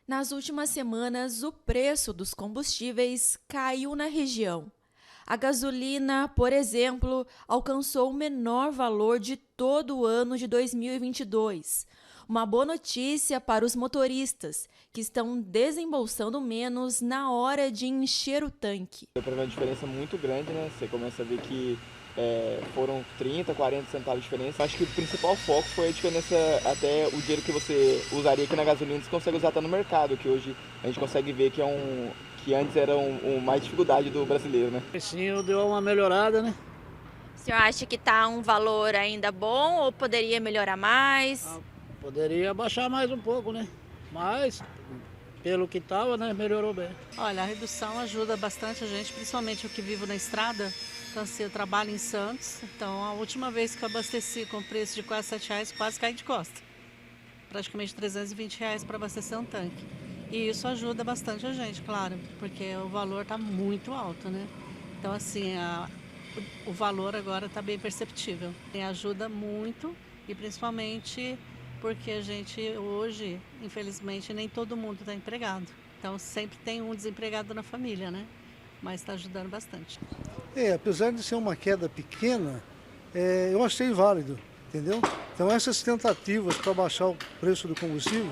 Nas últimas semanas, o preço dos combustíveis caiu na região. A gasolina, por exemplo, alcançou o menor valor de todo o ano de 2022. Uma boa notícia para os motoristas, que estão desembolsando menos na hora de encher o tanque. Deu para ver uma diferença muito grande, né? Você começa a ver que foram 30, 40 centavos de diferença. Acho que o principal foco foi a diferença até o dinheiro que você usaria aqui na gasolina, você consegue usar até no mercado, que hoje a gente consegue ver que antes era mais dificuldade do brasileiro, né? Sim, deu uma melhorada, né? O senhor acha que está um valor ainda bom ou poderia melhorar mais? Ah, poderia baixar mais um pouco, né? Mas, pelo que estava, né, melhorou bem. Olha, a redução ajuda bastante a gente, principalmente eu que vivo na estrada. Então, assim, eu trabalho em Santos, então a última vez que eu abasteci com preço de quase R$ 7, quase caí de costa. Praticamente R$ 320 para abastecer um tanque. E isso ajuda bastante a gente, claro, porque o valor está muito alto, né? Então, assim, o valor agora está bem perceptível. E ajuda muito e principalmente porque a gente hoje, infelizmente, nem todo mundo está empregado. Então, sempre tem um desempregado na família, né? Mas está ajudando bastante. Apesar de ser uma queda pequena, eu achei válido, entendeu? Então essas tentativas para baixar o preço do combustível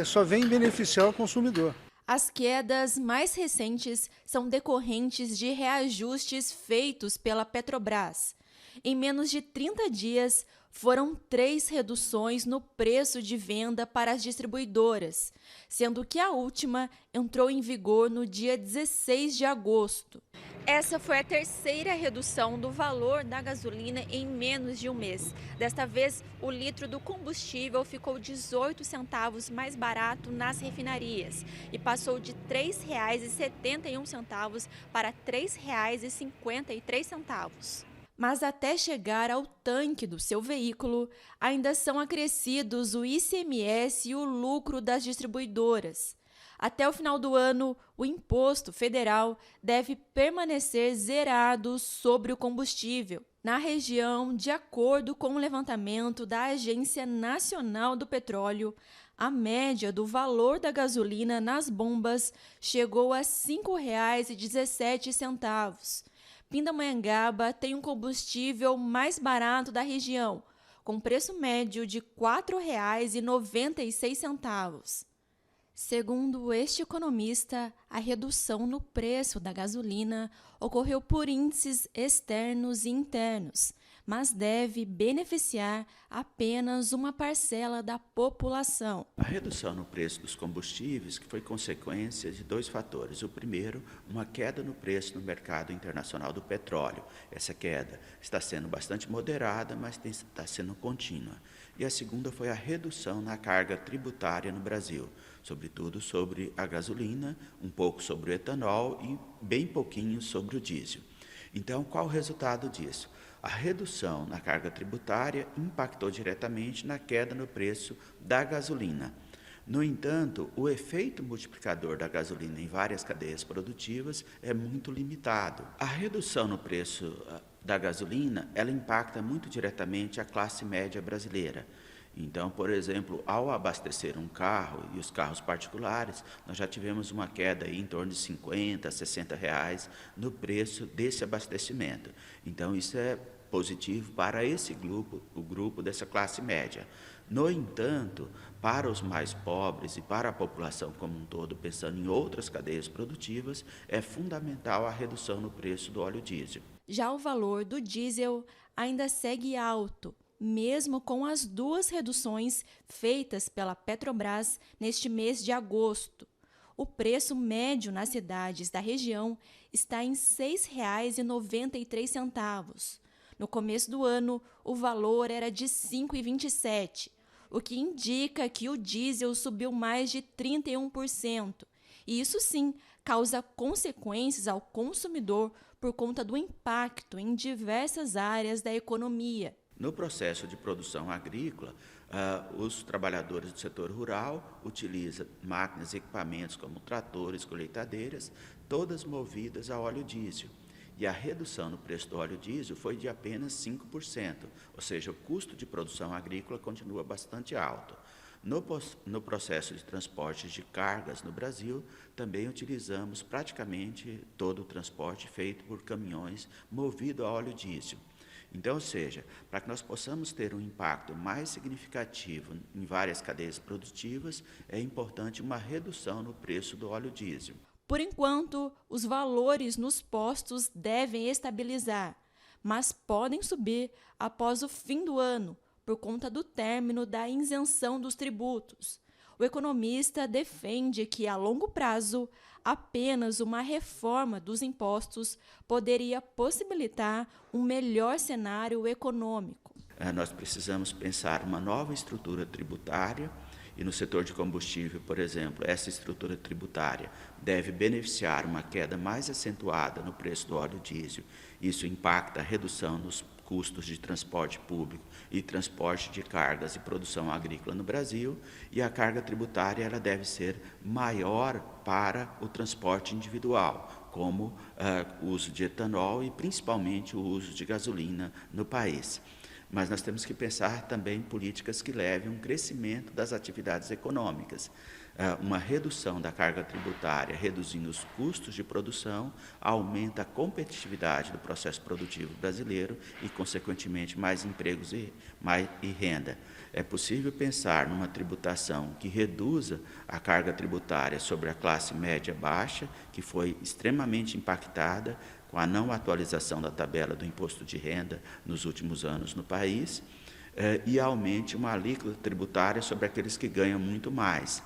só vêm beneficiar o consumidor. As quedas mais recentes são decorrentes de reajustes feitos pela Petrobras. Em menos de 30 dias, foram 3 reduções no preço de venda para as distribuidoras, sendo que a última entrou em vigor no dia 16 de agosto. Essa foi a terceira redução do valor da gasolina em menos de um mês. Desta vez, o litro do combustível ficou 18 centavos mais barato nas refinarias e passou de R$ 3,71 para R$ 3,53. Mas até chegar ao tanque do seu veículo, ainda são acrescidos o ICMS e o lucro das distribuidoras. Até o final do ano, o imposto federal deve permanecer zerado sobre o combustível. Na região, de acordo com o levantamento da Agência Nacional do Petróleo, a média do valor da gasolina nas bombas chegou a R$ 5,17. Pindamonhangaba tem um combustível mais barato da região, com preço médio de R$ 4,96. Segundo este economista, a redução no preço da gasolina ocorreu por índices externos e internos, mas deve beneficiar apenas uma parcela da população. A redução no preço dos combustíveis que foi consequência de 2 fatores. O primeiro, uma queda no preço no mercado internacional do petróleo. Essa queda está sendo bastante moderada, mas está sendo contínua. E a segunda foi a redução na carga tributária no Brasil, sobretudo sobre a gasolina, um pouco sobre o etanol e bem pouquinho sobre o diesel. Então, qual o resultado disso? A redução na carga tributária impactou diretamente na queda no preço da gasolina. No entanto, o efeito multiplicador da gasolina em várias cadeias produtivas é muito limitado. A redução no preço da gasolina, ela impacta muito diretamente a classe média brasileira. Então, por exemplo, ao abastecer um carro e os carros particulares, nós já tivemos uma queda aí em torno de R$ 50, R$ 60 no preço desse abastecimento. Então, isso é positivo para esse grupo, o grupo dessa classe média. No entanto, para os mais pobres e para a população como um todo, pensando em outras cadeias produtivas, é fundamental a redução no preço do óleo diesel. Já o valor do diesel ainda segue alto, mesmo com as 2 reduções feitas pela Petrobras neste mês de agosto. O preço médio nas cidades da região está em R$ 6,93. No começo do ano, o valor era de R$ 5,27, o que indica que o diesel subiu mais de 31%. E isso sim causa consequências ao consumidor por conta do impacto em diversas áreas da economia. No processo de produção agrícola, os trabalhadores do setor rural utilizam máquinas e equipamentos como tratores, colheitadeiras, todas movidas a óleo diesel. E a redução no preço do óleo diesel foi de apenas 5%, ou seja, o custo de produção agrícola continua bastante alto. No processo de transporte de cargas no Brasil, também utilizamos praticamente todo o transporte feito por caminhões movido a óleo diesel. Então, ou seja, para que nós possamos ter um impacto mais significativo em várias cadeias produtivas, é importante uma redução no preço do óleo diesel. Por enquanto, os valores nos postos devem estabilizar, mas podem subir após o fim do ano, por conta do término da isenção dos tributos. O economista defende que, a longo prazo, apenas uma reforma dos impostos poderia possibilitar um melhor cenário econômico. Nós precisamos pensar uma nova estrutura tributária e no setor de combustível, por exemplo, essa estrutura tributária deve beneficiar uma queda mais acentuada no preço do óleo diesel. Isso impacta a redução nos custos de transporte público e transporte de cargas e produção agrícola no Brasil, e a carga tributária ela deve ser maior para o transporte individual, como o uso de etanol e principalmente o uso de gasolina no país. Mas nós temos que pensar também em políticas que levem a um crescimento das atividades econômicas. Uma redução da carga tributária, reduzindo os custos de produção, aumenta a competitividade do processo produtivo brasileiro e, consequentemente, mais empregos e renda. É possível pensar numa tributação que reduza a carga tributária sobre a classe média baixa, que foi extremamente impactada com a não atualização da tabela do imposto de renda nos últimos anos no país, e aumente uma alíquota tributária sobre aqueles que ganham muito mais,